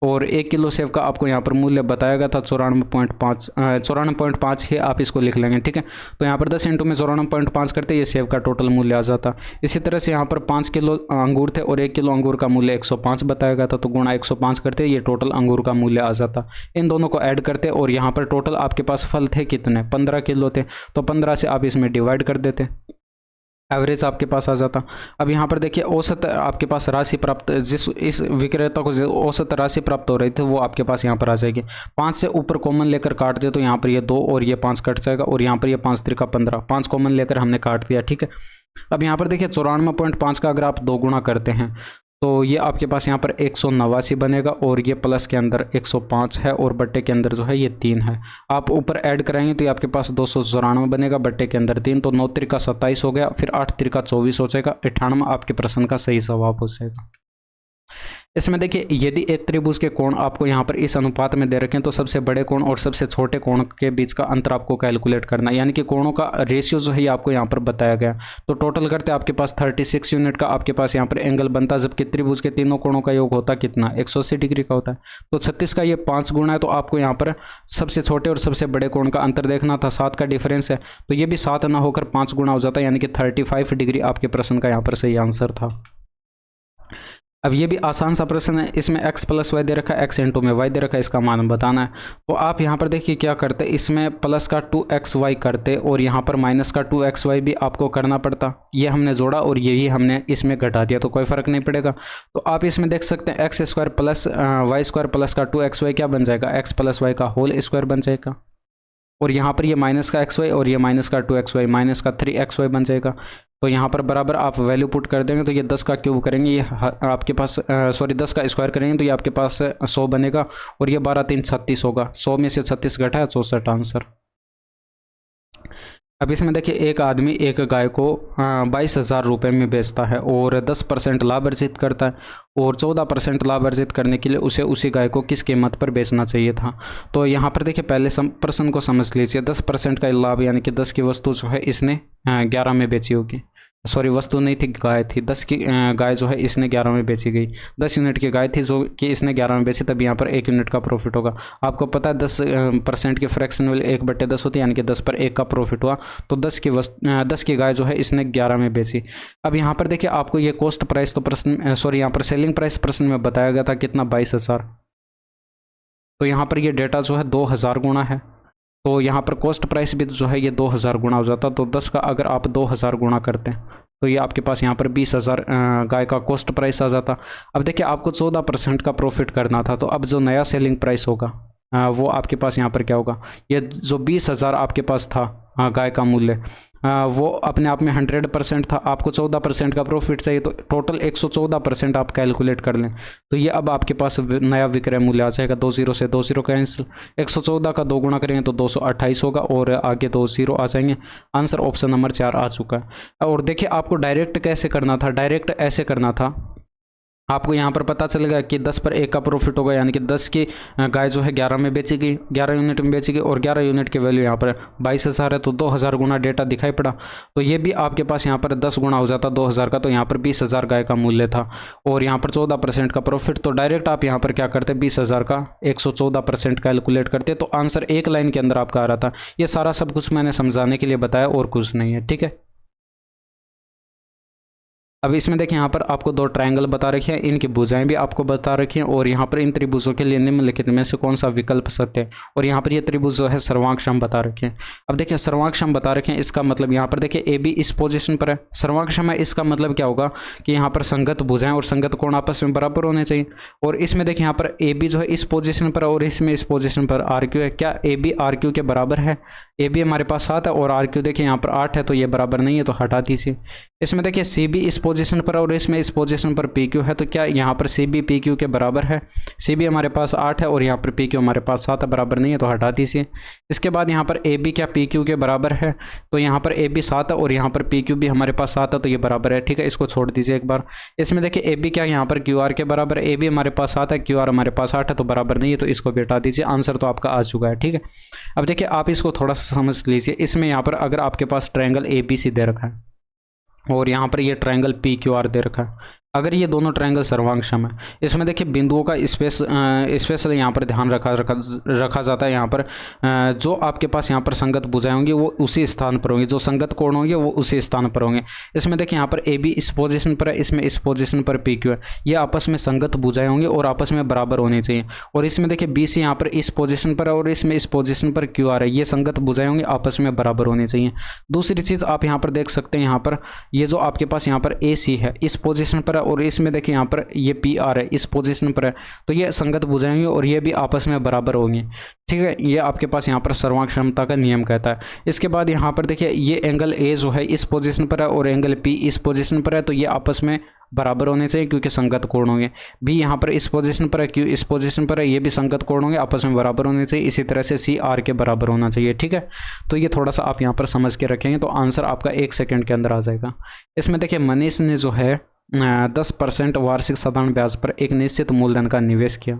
और 1 किलो सेब का आपको यहाँ पर मूल्य बताया गया था 94.5 है, आप इसको लिख लेंगे, ठीक है। तो यहाँ पर 10 इंटू में 94.5 करते ये सेब का टोटल मूल्य आ जाता। इसी तरह से यहाँ पर 5 किलो अंगूर थे और 1 किलो अंगूर का मूल्य 105 बताया गया था, तो गुणा 105 करते ये टोटल अंगूर का मूल्य आ जाता। इन दोनों को ऐड करते और यहाँ पर टोटल आपके पास फल थे कितने, 15 किलो थे, तो 15 से आप इसमें डिवाइड कर देते, एवरेज आपके पास आ जाता। अब यहाँ पर देखिए औसत आपके पास राशि प्राप्त, जिस इस विक्रेता को औसत राशि प्राप्त हो रही थी वो आपके पास यहाँ पर आ जाएगी। 5 से ऊपर कॉमन लेकर काट दे तो यहाँ पर ये 2 और ये 5 कट जाएगा, और यहाँ पर ये 5 त्रिका 15, 5 कॉमन लेकर हमने काट दिया, ठीक है। अब यहाँ पर देखिए 94.5 का अगर आप 2 गुणा करते हैं तो ये आपके पास यहाँ पर 189 बनेगा, और ये प्लस के अंदर 105 है और बट्टे के अंदर जो है ये 3 है। आप ऊपर ऐड कराएंगे तो ये आपके पास 294 बनेगा, बट्टे के अंदर 3, तो 9 त्रिका 27 हो गया, फिर 8 त्रिका 24 हो जाएगा। 98 आपके प्रश्न का सही जवाब हो जाएगा। इसमें देखिए यदि एक त्रिभुज के कोण आपको यहाँ पर इस अनुपात में दे रखें तो सबसे बड़े कोण और सबसे छोटे कोण के बीच का अंतर आपको कैलकुलेट करना है, यानी कि कोणों का रेशियो जो है ये आपको यहाँ पर बताया गया। तो टोटल करते आपके पास 36 यूनिट का आपके पास यहाँ पर एंगल बनता, जबकि त्रिभुज के तीनों कोणों का योग होता कितना, 180 डिग्री का होता है। तो 36 का ये 5 गुना है, तो आपको यहाँ पर सबसे छोटे और सबसे बड़े कोण का अंतर देखना था। 7 का डिफरेंस है, तो ये भी 7 ना होकर 5 गुना हो जाता है, यानी कि 35 डिग्री आपके प्रश्न का यहाँ पर सही आंसर था। अब ये भी आसान सा प्रश्न है, इसमें x प्लस वाई दे रखा है, x इंटू में y दे रखा है, इसका मान बताना है। तो आप यहाँ पर देखिए क्या करते, इसमें प्लस का 2xy करते और यहाँ पर माइनस का 2xy भी आपको करना पड़ता। ये हमने जोड़ा और यही हमने इसमें घटा दिया, तो कोई फ़र्क नहीं पड़ेगा। तो आप इसमें देख सकते हैं x square plus y square plus का 2xy क्या बन जाएगा, x प्लस वाई का होल स्क्वायर बन जाएगा, और यहाँ पर ये माइनस का xy और ये माइनस का 2xy माइनस का 3xy बन जाएगा। तो यहाँ पर बराबर आप वैल्यू पुट कर देंगे तो ये 10 का क्यूब करेंगे, ये आपके पास 10 का स्क्वायर करेंगे तो ये आपके पास 100 बनेगा, और ये 12 3 36 होगा। 100 में से 36 घटाया 64 आंसर। अब इसमें देखिए एक आदमी एक गाय को 22,000 रुपये में बेचता है और 10% लाभ अर्जित करता है, और 14% लाभ अर्जित करने के लिए उसे उसी गाय को किस कीमत पर बेचना चाहिए था। तो यहाँ पर देखिए पहले प्रश्न को समझ लीजिए। 10% का लाभ यानी कि 10 की वस्तु जो है इसने 11 में बेची होगी, सॉरी वस्तु नहीं थी, गाय थी। 10 की गाय जो है इसने 11 में बेची गई। 10 यूनिट की गाय थी जो कि इसने 11 में बेची, तब यहाँ पर 1 यूनिट का प्रॉफिट होगा। आपको पता है 10% की फ्रैक्शन वैल्यू 1/10 होती है, यानी कि 10 पर 1 का प्रॉफिट हुआ। तो 10 की गाय जो है इसने 11 में बेची। अब यहाँ पर देखिए आपको ये कॉस्ट प्राइस तो प्रश्न सॉरी यहाँ पर सेलिंग प्राइस प्रश्न में बताया गया था कितना, 22,000। तो यहाँ पर ये डेटा जो है 2000 गुना है, तो यहाँ पर कॉस्ट प्राइस भी जो है ये 2000 गुना हो जाता। तो 10 का अगर आप 2000 गुना करते हैं तो ये आपके पास यहाँ पर 20,000 गाय का कॉस्ट प्राइस आ जाता। अब देखिए आपको 14% का प्रॉफिट करना था, तो अब जो नया सेलिंग प्राइस होगा वो आपके पास यहाँ पर क्या होगा, ये जो 20,000 आपके पास था गाय का मूल्य, वो अपने आप में 100% था। आपको 14% का प्रॉफिट चाहिए, तो टोटल 114% आप कैलकुलेट कर लें। तो ये अब आपके पास नया विक्रय मूल्य आ जाएगा। 20 से 20 कैंसिल, 114 का 2 गुना करेंगे तो 228 होगा, और आगे 20 आ जाएंगे। आंसर ऑप्शन नंबर 4 आ चुका है। और देखिए आपको डायरेक्ट कैसे करना था, डायरेक्ट ऐसे करना था। आपको यहाँ पर पता चलेगा कि 10 पर 1 का प्रॉफिट होगा, यानी कि 10 की गाय जो है 11 में बेची गई, 11 यूनिट में बेची गई, और 11 यूनिट की वैल्यू यहाँ पर 22,000 है। तो 2000 गुना डेटा दिखाई पड़ा, तो ये भी आपके पास यहाँ पर 10 गुना हो जाता 2000 का। तो यहाँ पर 20,000 गाय का मूल्य था, और यहाँ पर 14% का प्रॉफिट। तो डायरेक्ट आप यहाँ पर क्या करते, 20,000 का 114% कैलकुलेट करते, तो आंसर एक लाइन के अंदर आपका आ रहा था। ये सारा सब कुछ मैंने समझाने के लिए बताया, और कुछ नहीं है, ठीक है। अब इसमें देखिए यहाँ पर आपको 2 ट्रायंगल बता रखे हैं, इनकी भुजाएं भी आपको बता रखी हैं, और यहाँ पर इन त्रिभुजों के लिए निम्नलिखित में से कौन सा विकल्प सत्य है। और यहाँ पर ये त्रिभुज जो है सर्वांगसम बता रखे हैं। अब देखिए सर्वांगसम बता रखे हैं, इसका मतलब यहाँ पर देखिए ए बी इस पोजीशन पर है, सर्वांगसम है, इसका मतलब क्या होगा कि यहाँ पर संगत भुजाएं और संगत कोण आपस में बराबर होने चाहिए। और इसमें देखिए यहाँ पर ए बी जो है इस पोजिशन पर, और इसमें इस पोजिशन पर आर क्यू है। क्या ए बी आर क्यू के बराबर है? ए बी हमारे पास 7 है, और आर क्यू देखिए यहाँ पर 8 है, तो ये बराबर नहीं है, तो हटा दीजिए। इसमें देखिए सी बी इस पोजीशन पर, और इसमें इस पोजीशन पर पी क्यू है, तो क्या यहाँ पर सी बी पी क्यू के बराबर है? सी बी हमारे पास 8 है, और यहाँ पर पी क्यू हमारे पास 7 है, बराबर नहीं है, तो हटा दीजिए। इसके बाद यहाँ पर ए बी क्या पी क्यू के बराबर है? तो यहाँ पर ए बी 7 है, और यहाँ पर पी क्यू भी हमारे पास 7 है, तो ये बराबर है, ठीक है। इसको छोड़ दीजिए एक बार। इसमें देखिए ए बी क्या यहाँ पर क्यू आर के बराबर है? ए बी हमारे पास 7 है, क्यू आर हमारे पास 8 है, तो बराबर नहीं है, तो इसको भी हटा दीजिए। आंसर तो आपका आ चुका है, ठीक है। अब देखिए आप इसको थोड़ा सा समझ लीजिए। इसमें यहाँ पर अगर आपके पास ट्रायंगल ए बी सी दे रखा है, और यहाँ पर ये ट्रायंगल पी क्यू आर दे रखा है, अगर ये दोनों ट्रायंगल सर्वांगसम है, इसमें देखिए बिंदुओं का स्पेशल यहाँ पर ध्यान रखा जाता है। यहाँ पर जो आपके पास यहाँ पर संगत भुजाएं होंगी वो उसी स्थान पर होंगी, जो संगत कोण होंगे वो उसी स्थान पर होंगे। इसमें देखिए यहाँ पर ए बी इस पोजीशन पर है, इसमें इस पोजीशन पर पी क्यू है, ये आपस में संगत भुजाएं होंगी और आपस में बराबर होनी चाहिए। और इसमें देखिए बी सी यहाँ पर इस पोजीशन पर है, और इसमें इस पोजीशन पर क्यू आर है, ये संगत भुजाएं होंगी, आपस में बराबर होनी चाहिए। दूसरी चीज़ आप यहाँ पर देख सकते हैं, यहाँ पर ये जो आपके पास यहाँ पर ए सी है इस पोजीशन पर, और इसमें देखिए यहाँ पर ये पी आर है इस पोजीशन पर है, तो ये संगत भुजाएं होंगी और ये भी आपस में बराबर होंगी, ठीक है। ये आपके पास यहाँ पर सर्वांगक्षमता का नियम कहता है। इसके बाद यहाँ पर देखिए ये एंगल ए जो है इस पोजीशन पर है, और एंगल पी इस पोजीशन पर है, तो ये आपस में बराबर होने चाहिए क्योंकि संगत कोण होंगे। बी यहाँ पर इस पोजीशन पर है, क्यू इस पोजीशन पर है, ये भी संगत कोण होंगे, आपस में बराबर होने चाहिए। इसी तरह से सी आर के बराबर होना चाहिए, ठीक है। तो ये थोड़ा सा आप यहाँ पर समझ के रखेंगे तो आंसर आपका 1 सेकंड के अंदर आ जाएगा। इसमें देखिए मनीष ने जो है 10% वार्षिक साधारण ब्याज पर एक निश्चित मूलधन का निवेश किया,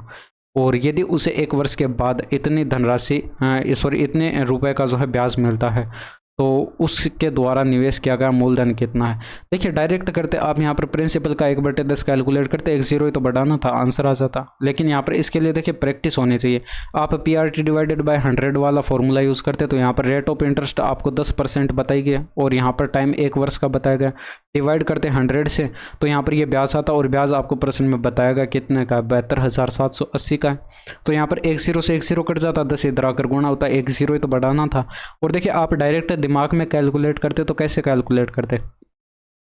और यदि उसे 1 वर्ष के बाद इतनी धनराशि इतने रुपए का जो है ब्याज मिलता है, तो उसके द्वारा निवेश किया गया मूलधन कितना है। देखिए डायरेक्ट करते आप यहाँ पर प्रिंसिपल का 1/10 कैलकुलेट करते, 1 0 ही तो बढ़ाना था, आंसर आ जाता। लेकिन यहाँ पर इसके लिए देखिए प्रैक्टिस होनी चाहिए। आप PRT डिवाइडेड बाय 100 वाला फॉर्मूला यूज़ करते, तो यहाँ पर रेट ऑफ इंटरेस्ट आपको 10% बताई गया, और यहाँ पर टाइम 1 वर्ष का बताया गया। डिवाइड करते 100 से, तो यहाँ पर ये ब्याज आता, और ब्याज आपको प्रश्न में बताया गया कितने का, 72,780 का है। तो यहाँ पर 1 0 से 1 0 कट जाता, 10 इधर आकर गुणा होता, 1 0 ही तो बढ़ाना था। और देखिए आप डायरेक्ट दिमाग में कैलकुलेट करते तो कैसे कैलकुलेट करते,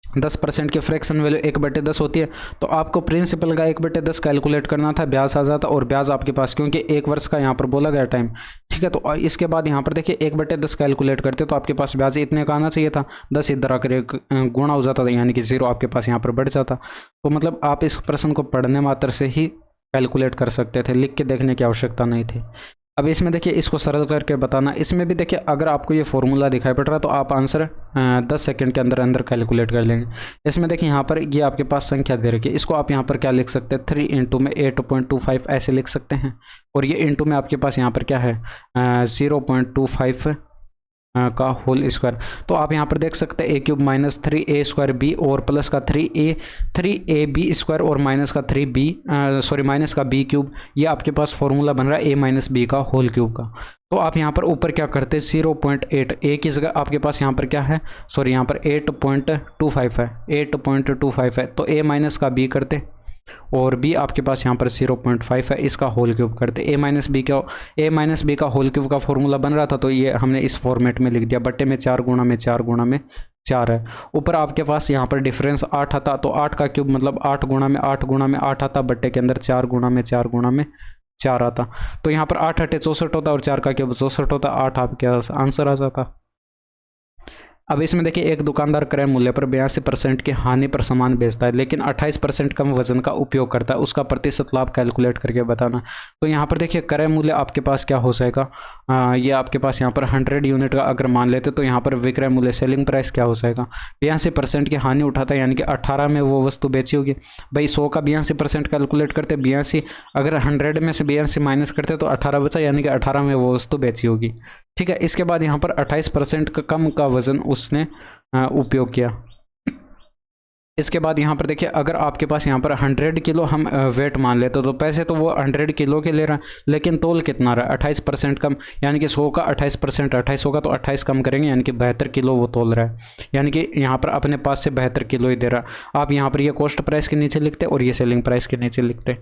10% की फ्रैक्शन वैल्यू 1/10 होती है, तो आपको प्रिंसिपल का 1/10 कैलकुलेट करना था, ब्याज आ जाता, और ब्याज आपके पास क्योंकि 1 वर्ष का यहाँ पर बोला गया टाइम, ठीक है। तो इसके बाद यहाँ पर देखिए 1/10 कैलकुलेट करते तो आपके पास ब्याज इतने का आना चाहिए था, 10 इधर आकर गुणा हो जाता था, यानी कि 0 आपके पास यहाँ पर बढ़ जाता। तो मतलब आप इस प्रश्न को पढ़ने मात्र से ही कैलकुलेट कर सकते थे, लिख के देखने की आवश्यकता नहीं थी। अब इसमें देखिए इसको सरल करके बताना। इसमें भी देखिए अगर आपको ये फॉर्मूला दिखाई पड़ रहा है तो आप आंसर 10 सेकंड के अंदर अंदर कैलकुलेट कर लेंगे। इसमें देखिए यहाँ पर ये आपके पास संख्या दे रखी है, इसको आप यहाँ पर क्या लिख सकते हैं, 3 इंटू में 8.25 ऐसे लिख सकते हैं, और ये इंटू में आपके पास यहाँ पर क्या है 0.25 का होल स्क्वायर। तो आप यहाँ पर देख सकते हैं a³ minus 3a square b और प्लस का 3ab स्क्वायर और माइनस का 3b माइनस का b³, ये आपके पास फॉर्मूला बन रहा है a माइनस बी का होल क्यूब का। तो आप यहाँ पर ऊपर क्या करते हैं 0.8 a की जगह आपके पास यहाँ पर क्या है, यहाँ पर 8.25 है, 8.25 है, तो a माइनस का b करते और b आपके पास यहाँ पर 0.5 है, इसका होल क्यूब करते। a माइनस बी का होल क्यूब का फॉर्मूला बन रहा था, तो ये हमने इस फॉर्मेट में लिख दिया, बट्टे में 4 गुणा में 4 गुणा में 4 है। ऊपर आपके पास यहाँ पर डिफरेंस 8 आता, तो 8 का क्यूब मतलब 8 गुणा में 8 गुणा में 8 आता, बट्टे के अंदर 4 गुणा में 4 गुणा में 4 आता। तो यहाँ पर 8 8 64 होता और 4 का क्यूब 64 होता, 8 आपके आंसर आ जाता। अब इसमें देखिए एक दुकानदार क्रय मूल्य पर 82% की हानि पर सामान बेचता है, लेकिन 28% कम वजन का उपयोग करता है, उसका प्रतिशत लाभ कैलकुलेट करके बताना। तो यहाँ पर देखिए क्रय मूल्य आपके पास क्या हो जाएगा, ये आपके पास यहाँ पर 100 यूनिट का अगर मान लेते तो यहाँ पर विक्रय मूल्य सेलिंग प्राइस क्या हो जाएगा, 82% की हानि उठाता है, यानी कि 18 में वो वस्तु बेची होगी। भाई 100 का 82% कैलकुलेट करते, 82 अगर 100 में से 82 माइनस करते तो 18 बचा, यानी कि 18 में वो वस्तु बेची होगी। ठीक है, इसके बाद यहाँ पर 28% का कम का वजन उसने उपयोग किया। इसके बाद यहाँ पर देखिए अगर आपके पास यहाँ पर 100 किलो हम वेट मान लेते तो पैसे तो वो 100 किलो के ले रहा है, लेकिन तोल कितना रहा है 28% कम, यानी कि 100 का 28%, 28 होगा तो 28 कम करेंगे, यानी कि 72 किलो वो तोल रहा है, यानी कि यहाँ पर अपने पास से 72 किलो ही दे रहा है। आप यहाँ पर ये कॉस्ट प्राइस के नीचे लिखते और ये सेलिंग प्राइस के नीचे लिखते।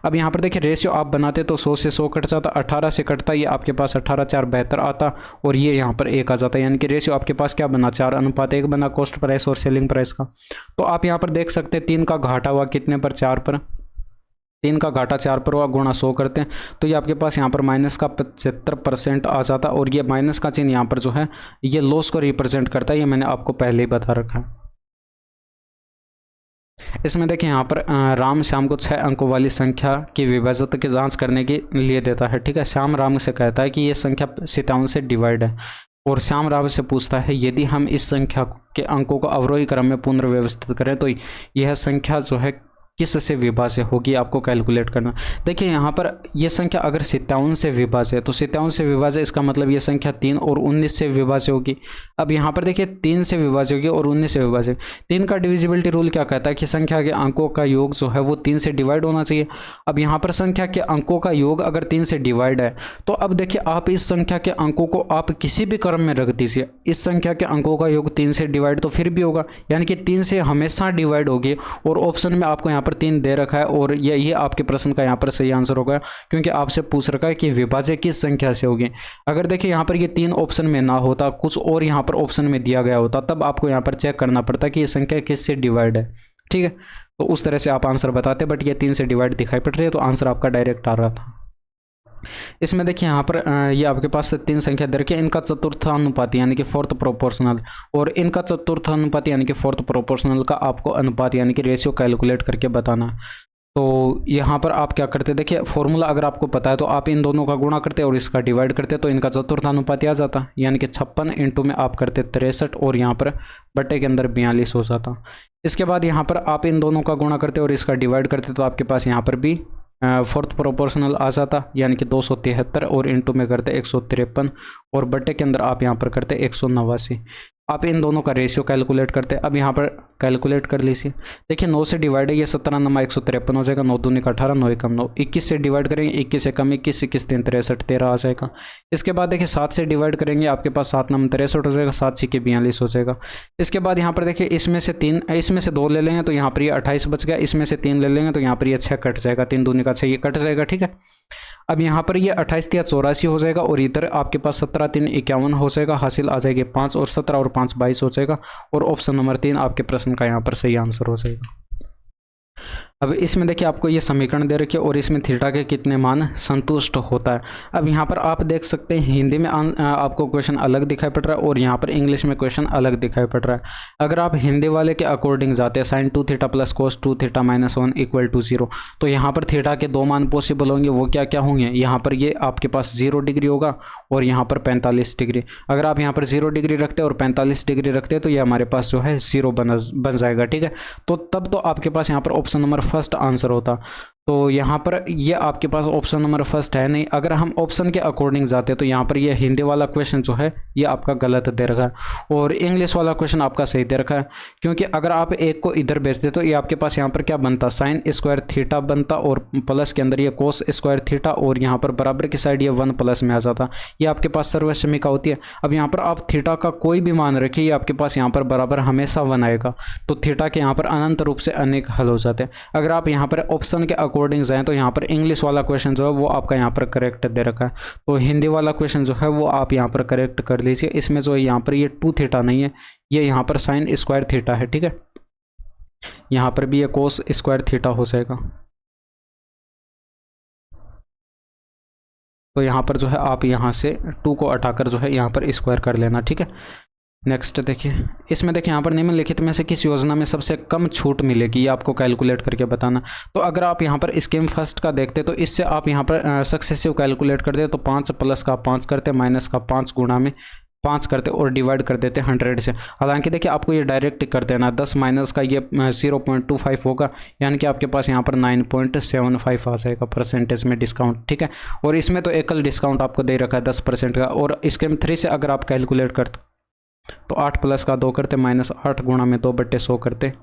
अब यहाँ पर देखिए रेशियो आप बनाते तो 100 से 100 कट जाता, 18 से कटता, ये आपके पास 18 4 72 आता और ये यहाँ पर 1 आ जाता, यानी कि रेशियो आपके पास क्या बना 4:1 बना कॉस्ट प्राइस और सेलिंग प्राइस का। तो आप यहाँ पर देख सकते हैं 3 का घाटा हुआ कितने पर 4 पर, 3 का घाटा 4 पर हुआ, गुणा 100 करते हैं तो ये आपके पास यहाँ पर माइनस का 75% आ जाता और ये माइनस का चिन्ह यहाँ पर जो है ये लॉस को रिप्रेजेंट करता है, ये मैंने आपको पहले ही बता रखा है। इसमें देखिए यहाँ पर राम श्याम को 6 अंकों वाली संख्या की विभाज्यता की जांच करने के लिए देता है। ठीक है, श्याम राम से कहता है कि ये संख्या 57 से डिवाइड है और श्याम राम से पूछता है यदि हम इस संख्या के अंकों को अवरोही क्रम में पुनर्व्यवस्थित करें तो यह संख्या जो है किस से विभाज्य होगी, आपको कैलकुलेट करना। देखिए यहाँ पर यह संख्या अगर 57 से विभाज्य है तो 57 से विभाज्य इसका मतलब यह संख्या 3 और 19 से विभाज्य होगी। अब यहाँ पर देखिए 3 से विभाज्य होगी और 19 से विभाज्य। 3 का डिविजिबिलिटी रूल क्या कहता है कि संख्या के अंकों का योग जो है वो 3 से डिवाइड होना चाहिए। अब यहाँ पर संख्या के अंकों का योग अगर 3 से डिवाइड है तो अब देखिए आप इस संख्या के अंकों को आप किसी भी क्रम में रख दीजिए, इस संख्या के अंकों का योग 3 से डिवाइड तो फिर भी होगा, यानी कि 3 से हमेशा डिवाइड होगी। और ऑप्शन में आपको यहाँ पर 3 दे रखा है और ये आपके प्रश्न का यहाँ पर सही आंसर होगा, क्योंकि आपसे पूछ रखा है कि विभाज्य किस संख्या से होगी। अगर देखिए यहाँ पर ये 3 ऑप्शन में ना होता, कुछ और यहाँ पर ऑप्शन में दिया गया होता, तब आपको यहाँ पर चेक करना पड़ता कि ये संख्या किस से डिवाइड है। ठीक है, तो उस तरह से आप आंसर बताते, बट ये 3 से डिवाइड दिखाई पड़ रही है तो आंसर आपका डायरेक्ट आ रहा था। इसमें देखिए यहाँ पर ये आपके पास 3 संख्या दे रखी है, इनका चतुर्थानुपाती यानी कि 4th प्रोपोर्शनल और इनका चतुर्थानुपाती यानी कि 4th प्रोपोर्शनल का आपको अनुपात यानी कि रेशियो कैलकुलेट करके बताना है। तो यहाँ पर आप क्या करते, देखिए फॉर्मूला अगर आपको पता है तो आप इन दोनों का गुणा करते और इसका डिवाइड करते तो इनका चतुर्थानुपाती आ जाता, यानी कि 56 इंटू में आप करते 63 और यहाँ पर बट्टे के अंदर 42 हो जाता। इसके बाद यहाँ पर आप इन दोनों का गुणा करते और इसका डिवाइड करते तो आपके पास यहाँ पर भी 4th प्रोपोर्शनल आ जाता, यानी कि 273 और इंटू में करते 153 और बट्टे के अंदर आप यहाँ पर करते 189। आप इन दोनों का रेशियो कैलकुलेट करते। अब यहाँ पर कैलकुलेट कर लीजिए, देखिए 9 से डिवाइड है, ये 17 नमा 153 हो जाएगा, 9 दूनी का 18, 9 कम 9, 21 से डिवाइड करेंगे, 21 से कम 21, 21 3 63, 13 आ जाएगा। इसके बाद देखिए 7 से डिवाइड करेंगे, आपके पास 7 नम 63 हो जाएगा, 7 6 42 हो जाएगा। इसके बाद यहाँ पर देखिए इसमें से 2 ले लेंगे तो यहाँ पर ये 28 बच गया, इसमें से 3 ले लेंगे तो यहाँ पर ये 6 कट जाएगा, 3 दूनी का 6 ये कट जाएगा। ठीक है, अब यहाँ पर ये 28 या 84 हो जाएगा और इधर आपके पास 17 3 51 हो जाएगा, हासिल आ जाएगी 5 और 17 और 5 22 हो जाएगा और ऑप्शन नंबर 3 आपके प्रश्न का यहाँ पर सही आंसर हो जाएगा। अब इसमें देखिए आपको ये समीकरण दे रखी है और इसमें थीटा के कितने मान संतुष्ट होता है। अब यहाँ पर आप देख सकते हैं हिंदी में आपको क्वेश्चन अलग दिखाई पड़ रहा है और यहाँ पर इंग्लिश में क्वेश्चन अलग दिखाई पड़ रहा है। अगर आप हिंदी वाले के अकॉर्डिंग जाते हैं sin 2 theta plus cos 2 theta minus 1 equal to 0, तो यहाँ पर थीटा के 2 मान पॉसिबल होंगे, वो क्या क्या होंगे, यहाँ पर ये आपके पास 0 डिग्री होगा और यहाँ पर 45 डिग्री। अगर आप यहाँ पर 0 डिग्री रखते और 45 डिग्री रखते तो ये हमारे पास जो है 0 बन जाएगा। ठीक है, तो तब तो आपके पास यहाँ पर ऑप्शन नंबर फर्स्ट आंसर होता। तो यहाँ पर ये आपके पास ऑप्शन नंबर फर्स्ट है नहीं। अगर हम ऑप्शन के अकॉर्डिंग जाते तो यहाँ पर ये हिंदी वाला क्वेश्चन जो है ये आपका गलत दे रखा है और इंग्लिश वाला क्वेश्चन आपका सही दे रखा है, क्योंकि अगर आप एक को इधर भेज दे तो ये आपके पास यहाँ पर क्या बनता, साइन स्क्वायर थीटा बनता और प्लस के अंदर ये कोस स्क्वायर थीटा और यहाँ पर बराबर की साइड ये 1 प्लस में आ जाता। ये आपके पास सर्वसमीका होती है। अब यहाँ पर आप थीटा का कोई भी मान रखिए, ये आपके पास यहाँ पर बराबर हमेशा 1 आएगा, तो थीटा के यहाँ पर अनंत रूप से अनेक हल हो जाते हैं। अगर आप यहाँ पर ऑप्शन के अकॉर्डिंग जाएं तो यहाँ पर इंग्लिश वाला क्वेश्चन जो है वो आपका यहाँ पर करेक्ट दे रखा है, तो हिंदी वाला क्वेश्चन जो है वो आप यहाँ पर करेक्ट कर लीजिए। इसमें जो है यहाँ पर ये 2 थीटा नहीं है, ये यहाँ पर साइन स्क्वायर थीटा है, ठीक है। यहाँ पर भी ये कोस स्क्वायर थीटा हो जाएगा। तो यहाँ पर जो है आप यहाँ से 2 को हटाकर जो है यहाँ पर स्क्वायर कर लेना, ठीक है। नेक्स्ट देखिए, इसमें देखिए यहाँ पर निम्नलिखित में से किस योजना में सबसे कम छूट मिलेगी, ये आपको कैलकुलेट करके बताना। तो अगर आप यहाँ पर स्कीम फर्स्ट का देखते तो इससे आप यहाँ पर सक्सेसिव कैलकुलेट करते तो 5 प्लस का 5 करते, माइनस का 5 गुणा में 5 करते और डिवाइड कर देते 100 से। हालांकि देखिए आपको ये डायरेक्ट कर देना, 10 माइनस का ये 0.25 होगा, यानी कि आपके पास यहाँ पर 9.75 आ जाएगा परसेंटेज में डिस्काउंट, ठीक है। और इसमें तो एकल डिस्काउंट आपको दे रखा है 10% का। और स्कीम 3 से अगर आप कैलकुलेट करते तो 8 प्लस का 2 करते, माइनस 8 गुणा में 2/100 करते,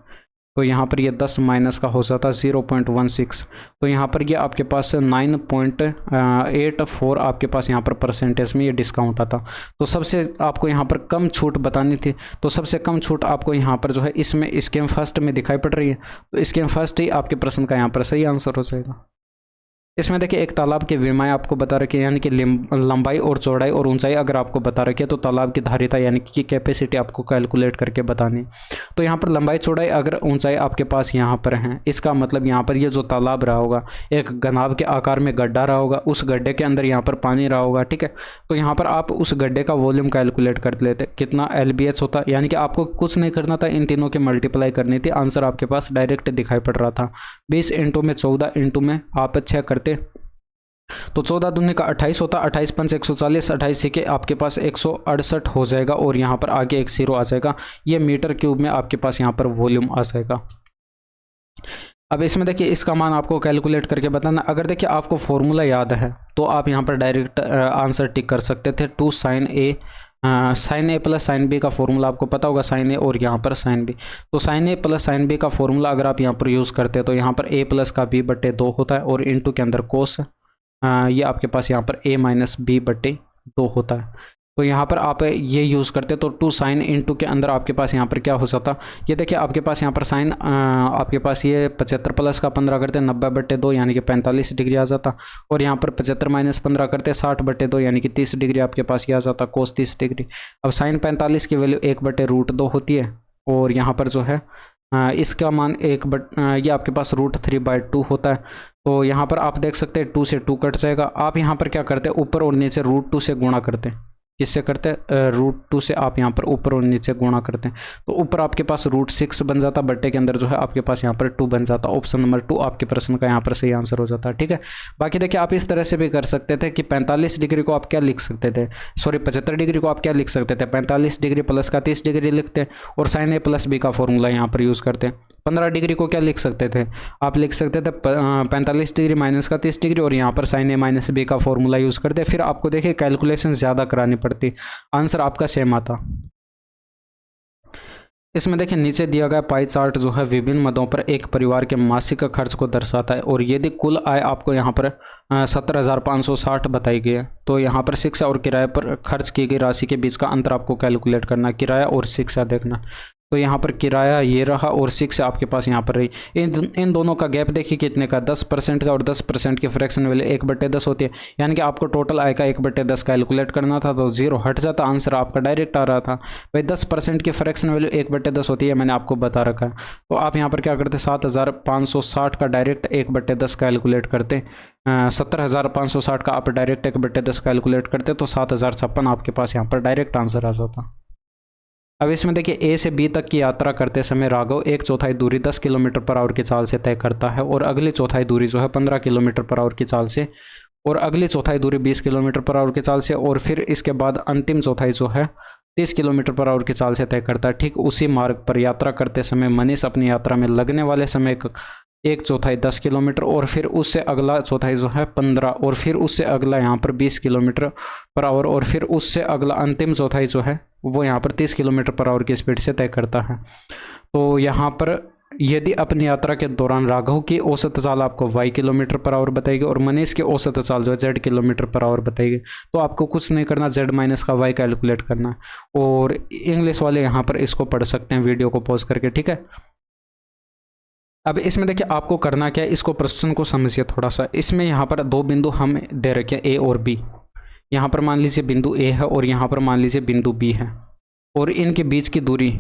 तो यहाँ पर ये 10 माइनस का हो जाता 0.16। तो यहाँ पर ये आपके पास 9.84 आपके पास यहाँ पर परसेंटेज में ये डिस्काउंट आता। तो सबसे आपको यहाँ पर कम छूट बतानी थी, तो सबसे कम छूट आपको यहाँ पर जो है इसमें स्कीम फर्स्ट में दिखाई पड़ रही है, तो स्कीम फर्स्ट ही आपके प्रश्न का यहाँ पर सही आंसर हो जाएगा। इसमें देखिए एक तालाब की विमाएँ आपको बता रखी है, यानी कि लंबाई और चौड़ाई और ऊंचाई अगर आपको बता रखी है तो तालाब की धारिता यानी कि कैपेसिटी आपको कैलकुलेट करके बतानी। तो यहाँ पर लंबाई चौड़ाई अगर ऊंचाई आपके पास यहाँ पर है, इसका मतलब यहाँ पर ये जो तालाब रहा होगा एक गनाब के आकार में गड्ढा रहा होगा, उस गड्ढे के अंदर यहाँ पर पानी रहा होगा, ठीक है। तो यहाँ पर आप उस गड्ढे का वॉल्यूम कैलकुलेट कर लेते, कितना LBH होता, यानी कि आपको कुछ नहीं करना था, इन तीनों की मल्टीप्लाई करनी थी, आंसर आपके पास डायरेक्ट दिखाई पड़ रहा था। 20 इंटू में 14 इंटू में आप 6 करते तो 14 दूनी का 28 होता, 28 पंच 140, 28 के आपके पास 168 हो जाएगा और यहाँ पर आगे एक 0 आ जाएगा। ये मीटर क्यूब में आपके पास यहाँ पर वॉल्यूम आ जाएगा। अब इसमें देखिए इसका मान आपको कैलकुलेट करके बताना। अगर देखिए आपको फॉर्मूला याद है तो आप यहाँ पर डायरेक्ट आंसर टिक कर सकते थे, 2 sin A sine A plus sine B का फॉर्मूला आपको पता होगा, साइन ए और यहाँ पर साइन बी। तो sine A plus sine B का फॉर्मूला अगर आप यहाँ पर यूज़ करते हैं तो यहाँ पर a प्लस का b/2 होता है और इंटू के अंदर कोस ये आपके पास यहाँ पर a माइनस b/2 होता है। तो यहाँ पर आप ये यूज़ करते तो 2 साइन इंटू के अंदर आपके पास यहाँ पर क्या हो जाता, ये देखिए आपके पास यहाँ पर साइन आपके पास ये 75 प्लस का 15 करते 90/2 यानी कि 45 डिग्री आ जाता, और यहाँ पर 75 माइनस 15 करते 60/2 यानी कि 30 डिग्री आपके पास ये आ जाता, कोस 30 डिग्री। अब साइन 45 की वैल्यू 1/√2 होती है और यहाँ पर जो है इसका मान ये आपके पास √3/2 होता है। तो यहाँ पर आप देख सकते हैं 2 से 2 कट जाएगा। आप यहाँ पर क्या करते हैं, ऊपर और नीचे √2 से गुणा करते हैं। किससे करते हैं, √2 से आप यहाँ पर ऊपर और नीचे गुणा करते हैं। तो ऊपर आपके पास √6 बन जाता, बट्टे के अंदर जो है आपके पास यहाँ पर 2 बन जाता। ऑप्शन नंबर 2 आपके प्रश्न का यहाँ पर सही आंसर हो जाता है, ठीक है। बाकी देखिए आप इस तरह से भी कर सकते थे कि 45 डिग्री को आप क्या लिख सकते थे, सॉरी 75 डिग्री को आप क्या लिख सकते थे, 45 डिग्री प्लस का 30 डिग्री लिखते और साइन ए प्लस बी का फॉर्मूला यहाँ पर यूज़ करते। 15 डिग्री को क्या लिख सकते थे, आप लिख सकते थे 45 डिग्री माइनस का 30 डिग्री और यहाँ पर साइन ए माइनस बी का फॉर्मूला यूज़ करते। फिर आपको देखिए कैलकुलेशन ज़्यादा करानी पड़ती, आंसर आपका सेम आता। इसमें देखिए नीचे दिया गया पाई चार्ट जो है विभिन्न मदों पर एक परिवार के मासिक खर्च को दर्शाता है और यदि कुल आय आपको यहाँ पर 17,560 बताई गई है तो यहाँ पर शिक्षा और किराए पर खर्च की गई राशि के बीच का अंतर आपको कैलकुलेट करना, किराया और शिक्षा देखना। तो यहाँ पर किराया ये रहा और शिक्षा आपके पास यहाँ पर रही। इन दोनों का गैप देखिए कितने का, 10% का, और 10% की फ्रैक्शन वैल्यू 1/10 होती है, यानी कि आपको टोटल आय का 1/10 कैलकुलेट करना था तो 0 हट जाता, आंसर आपका डायरेक्ट आ रहा था। भाई 10% की फ्रैक्शन वैल्यू 1/10 होती है, मैंने आपको बता रखा है। तो आप यहाँ पर क्या करते, 7,560 का डायरेक्ट 1/10 कैलकुलेट करते, 70,560 का आप डायरेक्ट 1/10 कैलकुलेट करते तो 7,056 आपके पास यहाँ पर डायरेक्ट आंसर आ जाता। अब इसमें देखिए ए से बी तक की यात्रा करते समय राघव 1/4 दूरी 10 किलोमीटर/आवर की चाल से तय करता है और अगली चौथाई दूरी जो है 15 किलोमीटर/आवर की चाल से, और अगली चौथाई दूरी 20 किलोमीटर/आवर की चाल से, और फिर इसके बाद अंतिम चौथाई जो है 30 किलोमीटर/आवर की चाल से तय करता है। ठीक उसी मार्ग पर यात्रा करते समय मनीष अपनी यात्रा में लगने वाले समय एक चौथाई 10 किलोमीटर, और फिर उससे अगला चौथाई जो है 15, और फिर उससे अगला यहाँ पर 20 किलोमीटर पर आवर, और फिर उससे अगला अंतिम चौथाई जो है वो यहाँ पर 30 किलोमीटर पर आवर की स्पीड से तय करता है। तो यहाँ पर यदि अपनी यात्रा के दौरान राघव की औसत चाल आपको y किलोमीटर पर आवर बताएगी और मनीष की औसत चाल जो है z किलोमीटर पर आवर बताएगी, तो आपको कुछ नहीं करना, z माइनस का y कैलकुलेट करना है। और इंग्लिश वाले यहाँ पर इसको पढ़ सकते हैं वीडियो को पॉज करके, ठीक है। अब इसमें देखिए आपको करना क्या है, इसको प्रश्न को समझिए थोड़ा सा। इसमें यहाँ पर दो बिंदु हम दे रखे हैं, a और b। यहाँ पर मान लीजिए बिंदु a है और यहाँ पर मान लीजिए बिंदु b है, और इनके बीच की दूरी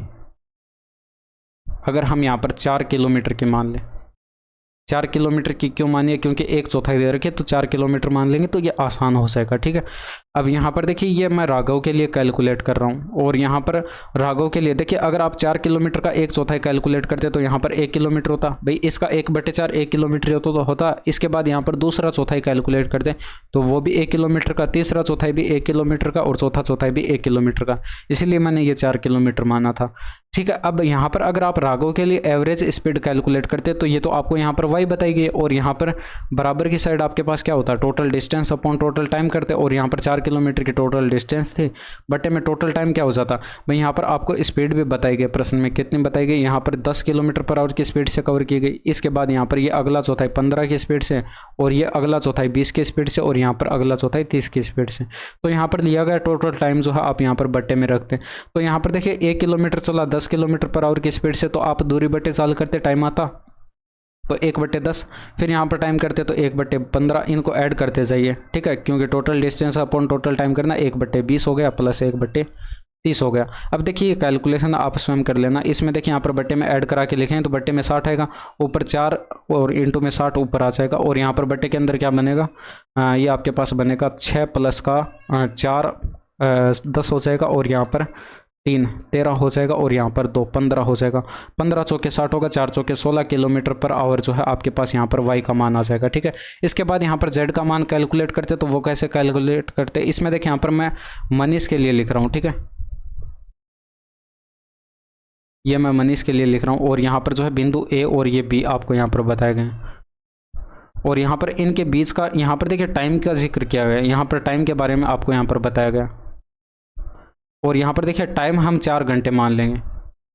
अगर हम यहाँ पर 4 किलोमीटर की मान लें, 4 किलोमीटर की क्यों मानिए, क्योंकि एक चौथाई दे रखी है, तो 4 किलोमीटर मान लेंगे तो ये आसान हो जाएगा, ठीक है। अब यहाँ पर देखिए ये मैं राघव के लिए कैलकुलेट कर रहा हूँ, और यहाँ पर राघव के लिए देखिए अगर आप 4 किलोमीटर का एक चौथाई कैलकुलेट करते तो यहाँ पर 1 किलोमीटर होता, भाई इसका 1/4 1 किलोमीटर होता। इसके बाद यहाँ पर दूसरा चौथाई कैलकुलेट करते तो वो भी 1 किलोमीटर का, तीसरा चौथाई भी 1 किलोमीटर का, और चौथा चौथाई भी 1 किलोमीटर का, इसीलिए मैंने ये 4 किलोमीटर माना था, ठीक है। अब यहाँ पर अगर आप राघव के लिए एवरेज स्पीड कैलकुलेट करते तो ये तो आपको यहाँ पर y बताएगी, और यहाँ पर बराबर की साइड आपके पास क्या होता है, total distance upon total time करते, और यहाँ पर 4 किलोमीटर की टोटल डिस्टेंस थी, बटे में टोटल टाइम क्या हो जाता। भाई यहाँ पर आपको स्पीड भी बताई गई, प्रश्न में कितनी बताई गई, यहाँ पर 10 किलोमीटर पर आवर की स्पीड से कवर की गई। इसके बाद यहाँ पर ये अगला चौथाई 15 की स्पीड से, और ये अगला चौथाई 20 की स्पीड से, और यहाँ पर अगला चौथाई 30 की स्पीड से। तो यहाँ पर लिया गया टोटल टाइम जो है आप यहाँ पर बट्टे में रखते। तो यहाँ पर देखिए 1 किलोमीटर चला 10 किलोमीटर पर आवर की स्पीड से, तो आप दूरी बटे चाल करते, टाइम आता तो 1/10, फिर यहाँ पर टाइम करते तो 1/15, इनको ऐड करते जाइए, ठीक है, क्योंकि total distance upon total time करना 1/20 हो गया प्लस 1/30 हो गया। अब देखिए कैलकुलेशन आप स्वयं कर लेना। इसमें देखिए यहाँ पर बट्टे में ऐड करा के लिखें तो बट्टे में 60 आएगा, ऊपर 4 और इंटू में 60 ऊपर आ जाएगा, और यहाँ पर बट्टे के अंदर क्या बनेगा, ये आपके पास बनेगा 6 प्लस का 4 10 हो जाएगा, और यहाँ पर 3 13 हो जाएगा, और यहाँ पर 2 15 हो जाएगा। 15 चौके 60 होगा, 4 चौके 16 किलोमीटर पर आवर जो है आपके पास यहाँ पर y का मान आ जाएगा, ठीक है। इसके बाद यहाँ पर z का मान कैलकुलेट करते तो वो कैसे कैलकुलेट करते, इसमें देखिए यहाँ पर मैं मनीष के लिए लिख रहा हूँ, ठीक है, ये मैं मनीष के लिए लिख रहा हूँ, और यहाँ पर जो है बिंदु a और ये b आपको यहाँ पर बताए गए, और यहाँ पर इनके बीच का यहाँ पर देखिए टाइम का जिक्र किया गया है, यहाँ पर टाइम के बारे में आपको यहाँ पर बताया गया, और यहाँ पर देखिए टाइम हम 4 घंटे मान लेंगे।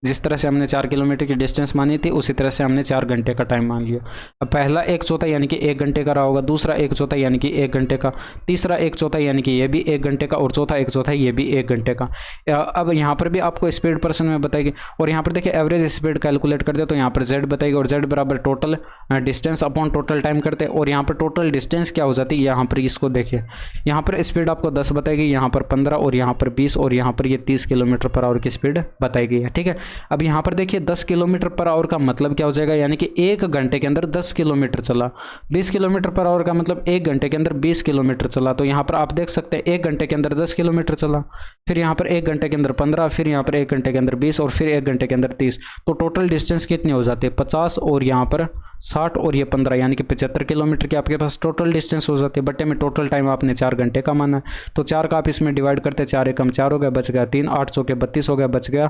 जिस तरह से हमने 4 किलोमीटर की डिस्टेंस मानी थी उसी तरह से हमने 4 घंटे का टाइम मान लिया। अब पहला 1/4 यानी कि 1 घंटे का रहा होगा, दूसरा 1/4 यानी कि 1 घंटे का, तीसरा 1/4 यानी कि ये भी 1 घंटे का, और चौथा 1/4 ये भी 1 घंटे का। अब यहाँ पर भी आपको स्पीड पर्सन में बताएगी, और यहाँ पर देखिए एवरेज स्पीड कैलकुलेट करते तो यहाँ पर z बताएगी, और z बराबर total distance upon total time करते, और यहाँ पर टोटल डिस्टेंस क्या हो जाती है, यहाँ पर इसको देखिए, यहाँ पर स्पीड आपको 10 बताएगी, यहाँ पर 15, और यहाँ पर 20, और यहाँ पर ये 30 किलोमीटर पर आवर की स्पीड बताई गई है, ठीक है। अब यहाँ पर देखिए 10 किलोमीटर पर आवर का मतलब क्या हो जाएगा, यानी कि 1 घंटे के अंदर 10 किलोमीटर चला। 20 किलोमीटर पर आवर का मतलब 1 घंटे के अंदर 20 किलोमीटर चला। तो यहाँ पर आप देख सकते हैं 1 घंटे के अंदर 10 किलोमीटर चला, फिर यहाँ पर 1 घंटे के अंदर 15, फिर यहाँ पर 1 घंटे के अंदर 20, और फिर 1 घंटे के अंदर 30। तो टोटल डिस्टेंस कितनी हो जाती है, 50, और यहाँ पर 60, और ये 15, यानी कि 75 किलोमीटर की आपके पास टोटल डिस्टेंस हो जाती है। बट्टे में टोटल टाइम आपने 4 घंटे का माना है, तो 4 का आप इसमें डिवाइड करते, 4 एकम 4 हो गया, बच गया 3, 8 चौके 32 हो गया, बच गया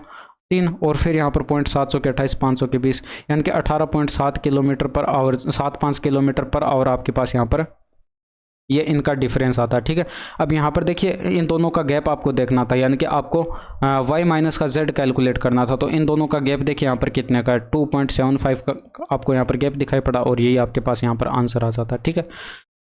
3, और फिर यहाँ पर 0.7 चौके 28, 5 चौके 20, यानी कि 18.7 kilometre per hour, 75 kilometre per hour आपके पास यहाँ पर ये इनका डिफरेंस आता है, ठीक है। अब यहाँ पर देखिए इन दोनों का गैप आपको देखना था, यानी कि आपको y माइनस का z कैलकुलेट करना था। तो इन दोनों का गैप देखिए यहाँ पर कितने का है, 2.75 का आपको यहाँ पर गैप दिखाई पड़ा, और यही आपके पास यहाँ पर आंसर आ जाता है, ठीक है।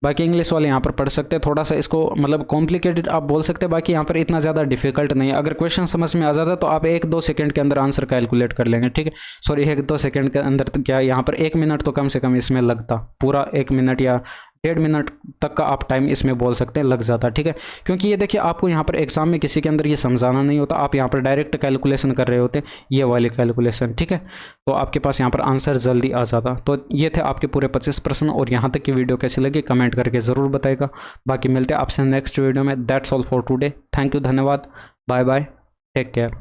बाकी इंग्लिश वाले यहाँ पर पढ़ सकते हैं, थोड़ा सा इसको मतलब कॉम्प्लिकेटेड आप बोल सकते हैं, बाकी यहाँ पर इतना ज़्यादा डिफिकल्ट नहीं है। अगर क्वेश्चन समझ में आ जाता तो आप 1-2 सेकंड के अंदर आंसर कैलकुलेट कर लेंगे, ठीक है। सॉरी 1-2 सेकंड के अंदर तो क्या, यहाँ पर 1 मिनट तो कम से कम इसमें लगता, पूरा 1 मिनट या 1.5 मिनट तक का आप टाइम इसमें बोल सकते हैं लग जाता, ठीक है। क्योंकि ये देखिए आपको यहाँ पर एग्जाम में किसी के अंदर ये समझाना नहीं होता, आप यहाँ पर डायरेक्ट कैलकुलेशन कर रहे होते, ये वाली कैलकुलेशन, ठीक है। तो आपके पास यहाँ पर आंसर जल्दी आ जाता। तो ये थे आपके पूरे 25 प्रश्न, और यहाँ तक की वीडियो कैसी लगी कमेंट करके ज़रूर बताएगा। बाकी मिलते हैं आपसे नेक्स्ट वीडियो में। That's all for today. Thank you, धन्यवाद, बाय बाय, टेक केयर।